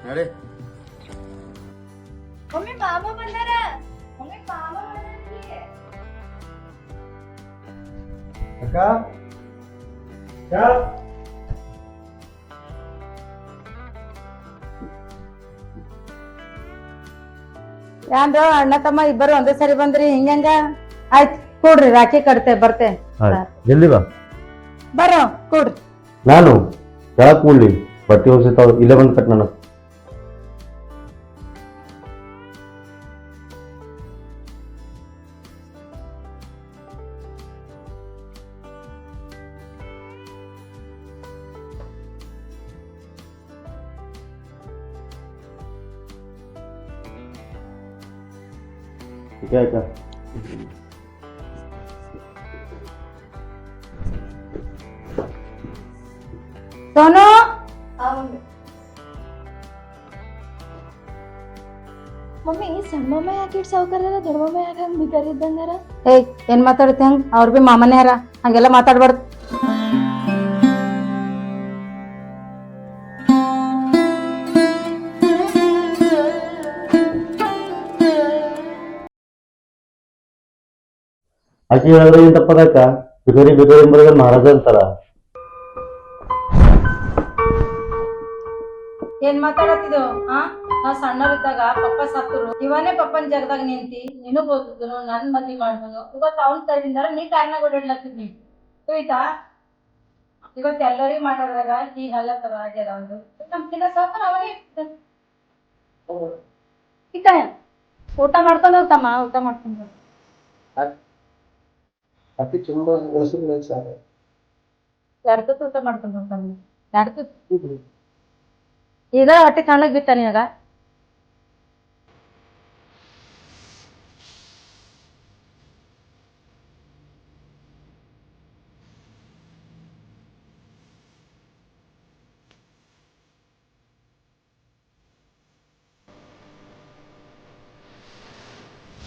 ನಡಿ. ಮಮ್ಮಿ ಮಾಮ ಬಂದಾರ. ಮಮ್ಮಿ ಮಾಮ ಬಂದಾರ್ರಿ. ಅಕ್ಕ ಯಾಂದ್ರ ಅಣ್ಣ ತಮ್ಮ ಇಬ್ಬರು ಒಂದೇ ಸರಿ ಬಂದ್ರಿ ಹಿಂಗ ಆಯ್ತ್ ಕೂಡ್ರಿ ರಾಖಿ ಕಟ್ತೆ ಬರ್ತೆ ಜಲ್ದಿ ಬಾ. ಬರ್ರೋ ಕೂಡ್ರಿ. ನಾನು ಕೆಳಕ್ ಕೂಡ್ಲಿ ಬಟ್ಟೆ ಹೊಸಿತಾವ ಇಲ್ಲೇ ಬಂದ್ ಕಟ್ ನನಗ್. ಆಯ್ತಾ ಸೋನು ಮಮ್ಮಿ ಸಣ್ಣ ಮಮ್ಮ ಯಾಕೆ ಸಾವುಕಾರರ ದೊಡ್ಡ ಮಮ್ಮ ಯಾಕೆ ಹಂಗ ಬಿಕಾರಿ ಇದ್ದಂಗಾರ? ಏಯ್ ಏನ್ ಮಾತಾಡ್ತಿ ಹಂಗ ಅವ್ರ ಬಿ ಮಾಮನೇ ಯಾರ ಹಂಗೆಲ್ಲ ಮಾತಾಡ್ಬಾರ್ದು. ಆಕಿ ಹೇಳಿದ್ರೆ ಏನ್ ತಪ್ಪದಾಕ? ಬಿಕಾರಿ ಬಿಕಾರಿ ಎಂಬುದಾಗ ಮಹಾರಾಜ ಅಂತಾರ. ಏನ್ ಮಾತಾಡತ್ತಿದ್ದು ನಾವ್ ಸಣ್ಣವ್ರಿದ್ದಾಗ ಪಪ್ಪ ಸತ್ತರು ಇವನೇ ಪಪ್ಪನ್ ಜಗದಾಗ ನಿಂತಿ ನೀನು ಬೋದಿದ್ರು ನನ್ ಮದ್ವಿ ಮಾಡ್ಬೋದು. ಇವತ್ತು ಅವ್ನ ಕೈಯಿಂದ ನೀ ಕಾರಣ ಓಡಾಡ್ಲತ್ತಿದ್ನಿ ಆಯ್ತಾ. ಇವತ್ತು ಎಲ್ಲರಿಗೂ ಮಾತಾಡಿದಾಗ ಈಗ ಹಲ್ಲತ್ತದ ಆಗ್ಯದ ಒಂದು ನಮ್ಕಿನ್ನ ಸಾಕು ಅವನೇ ಊಟ ಮಾಡ್ಕೊಂಡು ಹೋಗ್ತಮ್ಮ ಊಟ ಮಾಡ್ಕೊಂಡು ಎಡ್ತತ್ ಊಟ ಮಾಡ್ಕೊಂಡು ಹೋಗ್ತಾನೆ ಎಡ್ತತ್ ಇದ ಹೊಟ್ಟೆ ಕಾಣಕ್ ಬಿತ್ತ ನಿನಗ